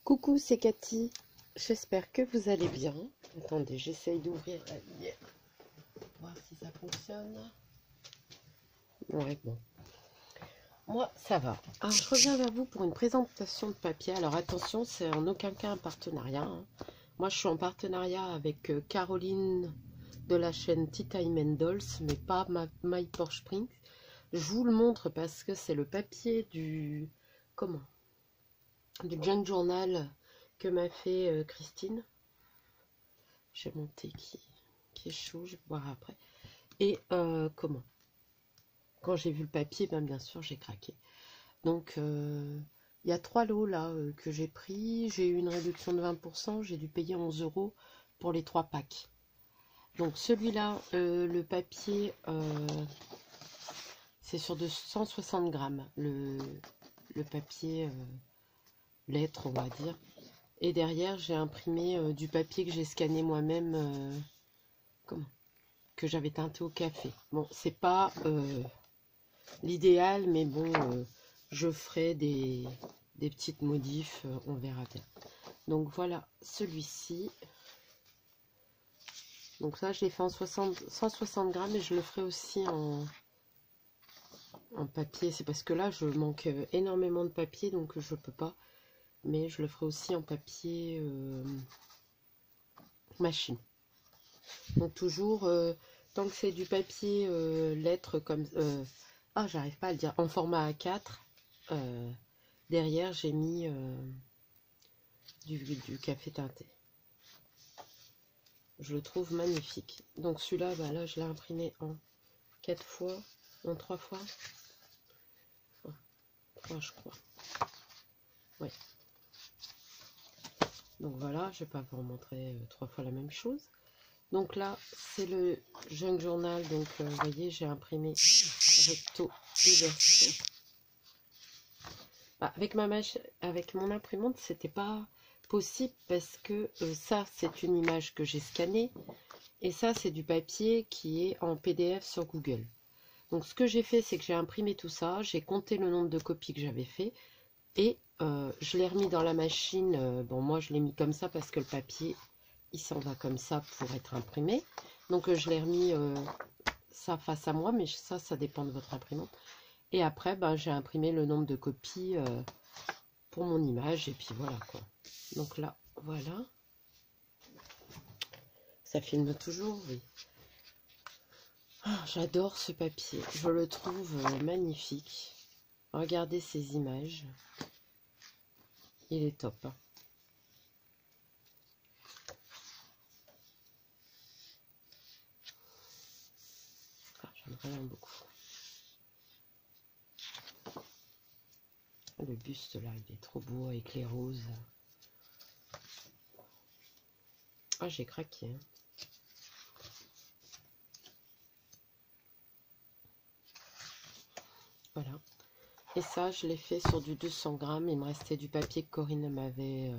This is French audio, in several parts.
Coucou, c'est Cathy. J'espère que vous allez bien. Attendez, j'essaye d'ouvrir la lumière. Voir si ça fonctionne. Ouais, bon. Moi, ça va. Alors, je reviens vers vous pour une présentation de papier. Alors, attention, c'est en aucun cas un partenariat, hein. Moi, je suis en partenariat avec Caroline de la chaîne Tea Time and Dolls, mais pas My Porsche Springs. Je vous le montre parce que c'est le papier du... Comment? Du Junk Journal que m'a fait Christine. J'ai mon thé qui est chaud, je vais boire après. Et comment? Quand j'ai vu le papier, ben, bien sûr, j'ai craqué. Donc, il y a 3 lots là que j'ai pris. J'ai eu une réduction de 20%. J'ai dû payer 11 € pour les 3 packs. Donc, celui-là, le papier, c'est sur de 160 grammes. Le papier lettre, on va dire. Et derrière, j'ai imprimé du papier que j'ai scanné moi-même. Comment? Que j'avais teinté au café. Bon, c'est pas l'idéal, mais bon, je ferai des petites modifs, on verra bien. Donc voilà, celui-ci. Donc ça, je l'ai fait en 160 grammes et je le ferai aussi en papier. C'est parce que là, je manque énormément de papier, donc je peux pas. Mais je le ferai aussi en papier machine. Donc toujours, tant que c'est du papier lettre comme... ah, j'arrive pas à le dire. En format A4, derrière, j'ai mis du café teinté. Je le trouve magnifique. Donc celui-là, bah là, je l'ai imprimé en 4 fois, en 3 fois. 3, je crois. Ouais. Donc voilà, je vais pas vous montrer 3 fois la même chose. Donc là, c'est le Junk Journal. Donc, vous voyez, j'ai imprimé recto et verso. Bah, avec mon imprimante, c'était pas possible parce que ça, c'est une image que j'ai scannée. Et ça, c'est du papier qui est en PDF sur Google. Donc, ce que j'ai fait, c'est que j'ai imprimé tout ça. J'ai compté le nombre de copies que j'avais fait. Et je l'ai remis dans la machine. Bon, moi, je l'ai mis comme ça parce que le papier... il s'en va comme ça pour être imprimé. Donc je l'ai remis ça face à moi, mais ça dépend de votre imprimante. Et après, ben, j'ai imprimé le nombre de copies pour mon image. Et puis voilà quoi. Donc là, voilà. Ça filme toujours, oui. Ah, j'adore ce papier. Je le trouve magnifique. Regardez ces images. Il est top, hein. J'aime vraiment beaucoup. Le buste là, il est trop beau avec les roses. Ah, j'ai craqué, hein. Voilà. Et ça, je l'ai fait sur du 200 grammes. Il me restait du papier que Corinne m'avait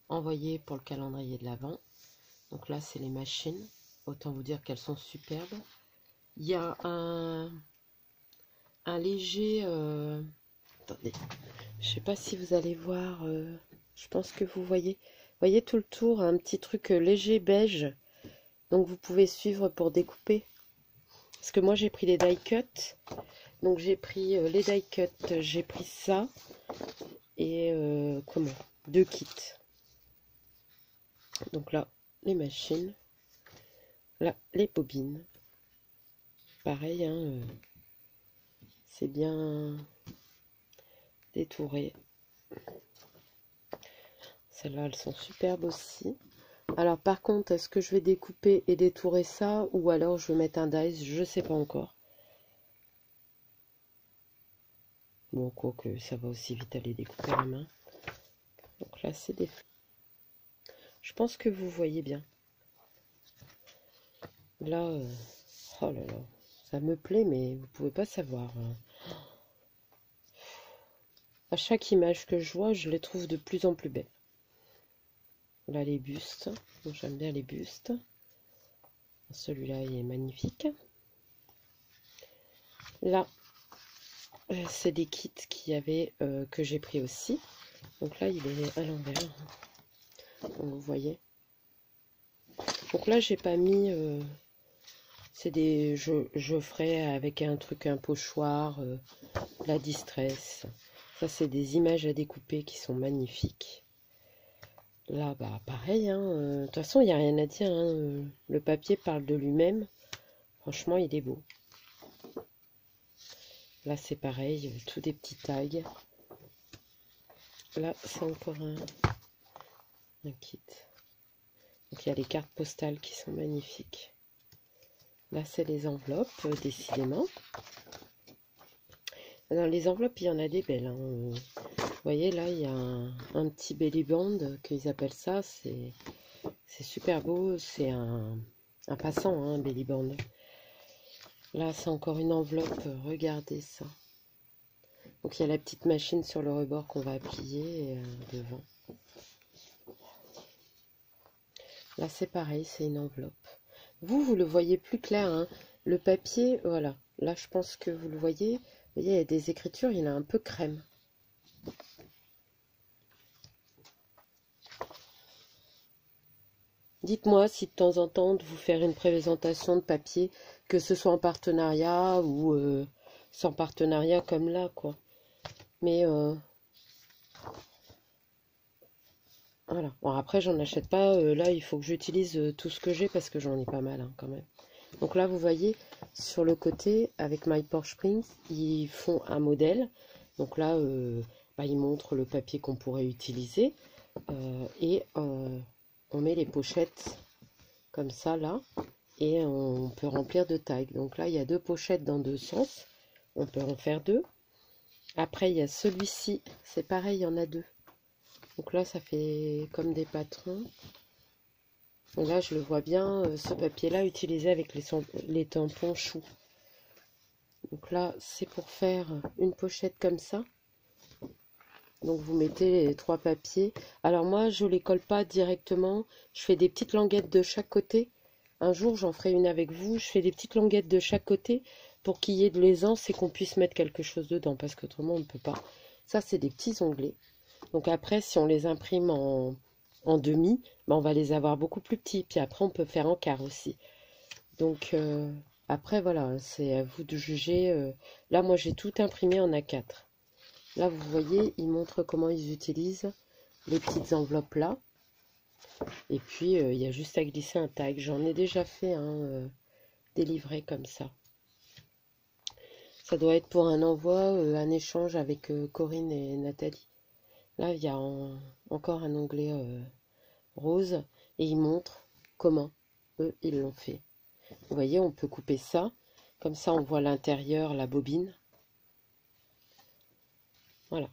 envoyé pour le calendrier de l'Avent. Donc là, c'est les machines. Autant vous dire qu'elles sont superbes. Il y a un léger... attendez, je sais pas si vous allez voir. Je pense que vous voyez. Vous voyez tout le tour, un petit truc léger beige. Donc vous pouvez suivre pour découper. Parce que moi, j'ai pris les die cut. Donc j'ai pris les die cut. J'ai pris ça. Et comment? 2 kits. Donc là, les machines. Là, les bobines. Pareil, hein, c'est bien détouré. Celles-là, elles sont superbes aussi. Alors par contre, est-ce que je vais découper et détourer ça ou alors je vais mettre un dice? Je sais pas encore. Bon, quoi que ça va aussi vite aller découper la main. Donc là, c'est des... Je pense que vous voyez bien. Là, oh là là, ça me plaît, mais vous pouvez pas savoir, hein. À chaque image que je vois, je les trouve de plus en plus belles. Là, les bustes. J'aime bien les bustes. Celui-là, il est magnifique. Là, c'est des kits qu'il y avait que j'ai pris aussi. Donc là, il est à l'envers. Donc, vous voyez. Donc là, j'ai pas mis... c'est des... Je ferai avec un truc, un pochoir, la distress. Ça, c'est des images à découper qui sont magnifiques. Là, bah, pareil. Hein, de toute façon, il n'y a rien à dire. Hein, le papier parle de lui-même. Franchement, il est beau. Là, c'est pareil. Tous des petits tags. Là, c'est encore un kit. Donc, il y a les cartes postales qui sont magnifiques. Là, c'est les enveloppes, décidément. Dans les enveloppes, il y en a des belles. Hein. Vous voyez, là, il y a un petit belly band qu'ils appellent ça. C'est super beau. C'est un passant, hein, un belly band. Là, c'est encore une enveloppe. Regardez ça. Donc, il y a la petite machine sur le rebord qu'on va plier devant. Là, c'est pareil, c'est une enveloppe. Vous le voyez plus clair. Hein. Le papier, voilà. Là, je pense que vous le voyez. Vous voyez, il y a des écritures, il est un peu crème. Dites-moi si de temps en temps, de vous faire une présentation de papier, que ce soit en partenariat ou sans partenariat comme là, quoi. Mais voilà. Bon, après, j'en achète pas. Là, il faut que j'utilise tout ce que j'ai parce que j'en ai pas mal, hein, quand même. Donc là, vous voyez, sur le côté, avec My Porsche Prints, ils font un modèle. Donc là, bah, ils montrent le papier qu'on pourrait utiliser. Et on met les pochettes comme ça, là. Et on peut remplir de tags. Donc là, il y a deux pochettes dans deux sens. On peut en faire deux. Après, il y a celui-ci. C'est pareil, il y en a deux. Donc là, ça fait comme des patrons. Et là, je le vois bien, ce papier-là, utilisé avec les tampons choux. Donc là, c'est pour faire une pochette comme ça. Donc vous mettez les trois papiers. Alors moi, je les colle pas directement. Je fais des petites languettes de chaque côté. Un jour, j'en ferai une avec vous. Je fais des petites languettes de chaque côté pour qu'il y ait de l'aisance et qu'on puisse mettre quelque chose dedans. Parce qu'autrement, on ne peut pas. Ça, c'est des petits onglets. Donc après, si on les imprime en demi, ben on va les avoir beaucoup plus petits. Puis après, on peut faire en quart aussi. Donc après, voilà, c'est à vous de juger. Là, moi, j'ai tout imprimé en A4. Là, vous voyez, ils montrent comment ils utilisent les petites enveloppes là. Et puis, il y a juste à glisser un tag. J'en ai déjà fait des livrets comme ça. Ça doit être pour un envoi, un échange avec Corinne et Nathalie. Là, il y a encore un onglet rose et ils montrent comment eux, ils l'ont fait. Vous voyez, on peut couper ça. Comme ça, on voit l'intérieur, la bobine. Voilà.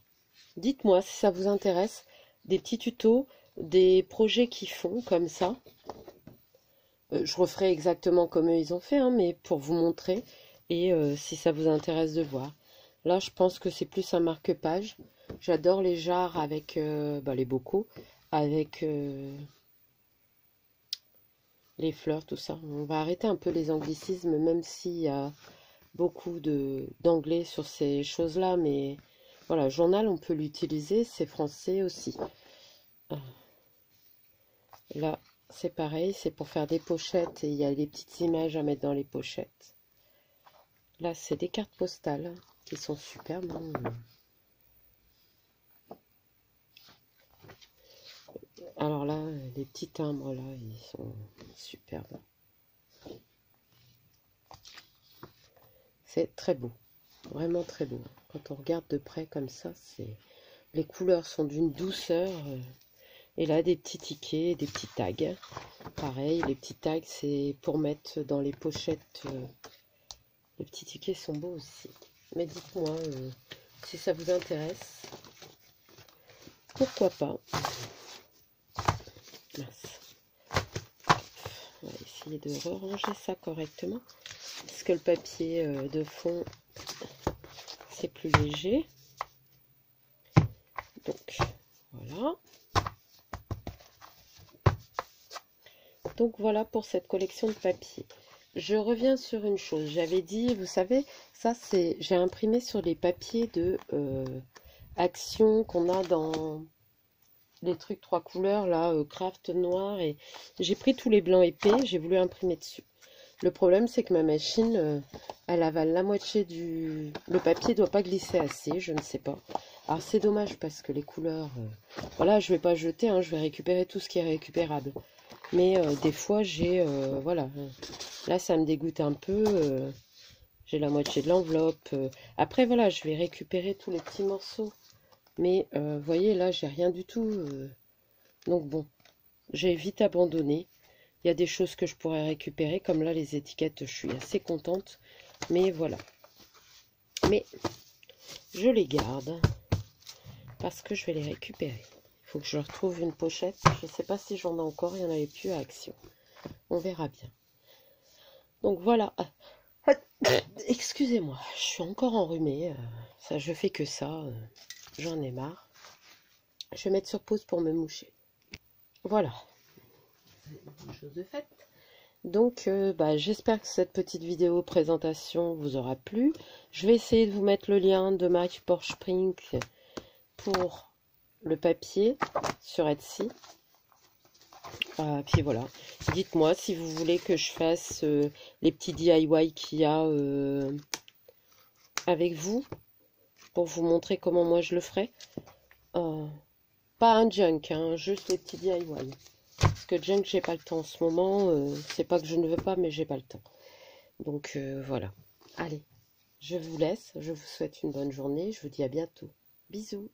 Dites-moi si ça vous intéresse, des petits tutos, des projets qu'ils font comme ça. Je referai exactement comme eux ils ont fait, hein, mais pour vous montrer et si ça vous intéresse de voir. Là, je pense que c'est plus un marque-page. J'adore les jarres avec les bocaux, avec les fleurs, tout ça. On va arrêter un peu les anglicismes, même s'il y a beaucoup d'anglais sur ces choses-là, mais voilà, journal, on peut l'utiliser, c'est français aussi. Là, c'est pareil, c'est pour faire des pochettes et il y a des petites images à mettre dans les pochettes. Là, c'est des cartes postales qui sont superbes. Hein. Alors là, les petits timbres, là, ils sont superbes. C'est très beau, vraiment très beau. Quand on regarde de près comme ça, les couleurs sont d'une douceur. Et là, des petits tickets, des petits tags. Pareil, les petits tags, c'est pour mettre dans les pochettes. Les petits tickets sont beaux aussi. Mais dites-moi si ça vous intéresse. Pourquoi pas. Mince. On va essayer de ranger ça correctement. Parce que le papier de fond, c'est plus léger. Donc, voilà. Donc, voilà pour cette collection de papier. Je reviens sur une chose. J'avais dit, vous savez, ça c'est... J'ai imprimé sur les papiers de Action qu'on a dans les trucs 3 couleurs, là, craft noir. Et j'ai pris tous les blancs épais, j'ai voulu imprimer dessus. Le problème, c'est que ma machine, elle avale la moitié du... Le papier doit pas glisser assez, je ne sais pas. Alors, c'est dommage parce que les couleurs... Voilà, je vais pas jeter, hein, je vais récupérer tout ce qui est récupérable. Mais des fois, j'ai... voilà. Là, ça me dégoûte un peu. J'ai la moitié de l'enveloppe. Après, voilà, je vais récupérer tous les petits morceaux. Mais, vous voyez, là, j'ai rien du tout. Donc, bon, j'ai vite abandonné. Il y a des choses que je pourrais récupérer, comme là, les étiquettes, je suis assez contente. Mais voilà. Mais, je les garde, parce que je vais les récupérer. Il faut que je retrouve une pochette. Je ne sais pas si j'en ai encore, il n'y en avait plus à Action. On verra bien. Donc, voilà. Excusez-moi, je suis encore enrhumée. Ça, je fais que ça. J'en ai marre. Je vais mettre sur pause pour me moucher. Voilà. C'est une chose de faite. Donc, j'espère que cette petite vidéo présentation vous aura plu. Je vais essayer de vous mettre le lien de Marie Porsche Prink pour le papier sur Etsy. Puis voilà. Dites-moi si vous voulez que je fasse les petits DIY qu'il y a avec vous, pour vous montrer comment moi je le ferai. Pas un junk, hein, juste les petits DIY. Parce que junk, j'ai pas le temps en ce moment. C'est pas que je ne veux pas, mais j'ai pas le temps. Donc voilà. Allez, je vous laisse. Je vous souhaite une bonne journée. Je vous dis à bientôt. Bisous.